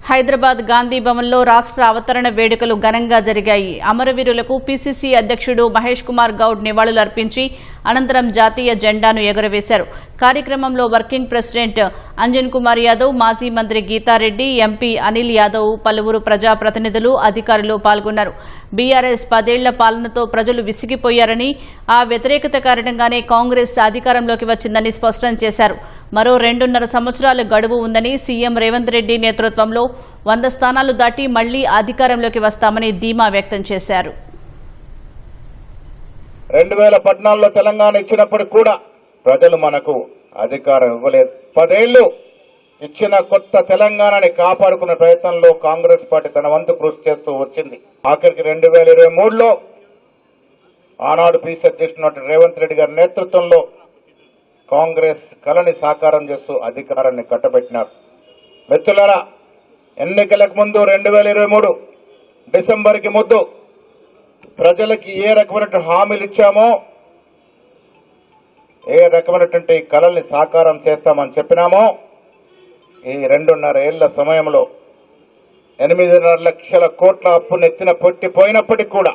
హైదరాబాద్ గాంధీ భవన్లో రాష్ట్ర అవతరణ వేడుకలు ఘనంగా జరిగాయి. అమరవీరులకు పీసీసీ అధ్యక్షుడు మహేష్ కుమార్ గౌడ్ నివాళులు అర్పించి అనంతరం జాతీయ జెండాను ఎగురవేశారు. కార్యక్రమంలో వర్కింగ్ ప్రెసిడెంట్ అంజన్ కుమార్ యాదవ్, మాజీ మంత్రి గీతారెడ్డి, ఎంపీ అనిల్ యాదవ్, పలువురు ప్రజాప్రతినిధులు, అధికారులు పాల్గొన్నారు. బీఆర్ఎస్ 10 ఏళ్ల పాలనతో ప్రజలు విసిగిపోయారని, ఆ వ్యతిరేకత కారణంగానే కాంగ్రెస్ అధికారంలోకి వచ్చిందని స్పష్టం చేశారు. మరో 2.5 సంవత్సరాల గడువు ఉందని, సీఎం రేవంత్ రెడ్డి నేతృత్వంలో 100 స్థానాలు దాటి మళ్లీ అధికారంలోకి వస్తామని ధీమా వ్యక్తం చేశారు. 2014లో తెలంగాణ ఇచ్చినప్పుడు కూడా ప్రజలు మనకు అధికారం ఇవ్వలేదు. 10 ఏళ్లు ఇచ్చిన కొత్త తెలంగాణని కాపాడుకునే ప్రయత్నంలో కాంగ్రెస్ పార్టీ తన వంతు కృషి చేస్తూ వచ్చింది. ఆఖరికి 2023లో ఆనాడు పీసీ అధ్యక్షుడు రేవంత్ రెడ్డి గారి నేతృత్వంలో కాంగ్రెస్ కలని సాకారం చేస్తూ అధికారాన్ని కట్టబెట్టినారు. మిత్రులారా, ఎన్నికలకు ముందు 2023 డిసెంబర్కి ముందు ప్రజలకి ఏ రకమైనటువంటి హామీలు ఇచ్చామో, ఏ రకమైనటువంటి కళల్ని సాకారం చేస్తామని చెప్పినామో, ఈ 2.5 ఏళ్ల సమయంలో 8.5 లక్షల కోట్ల అప్పు నెత్తిన పొట్టిపోయినప్పటికీ కూడా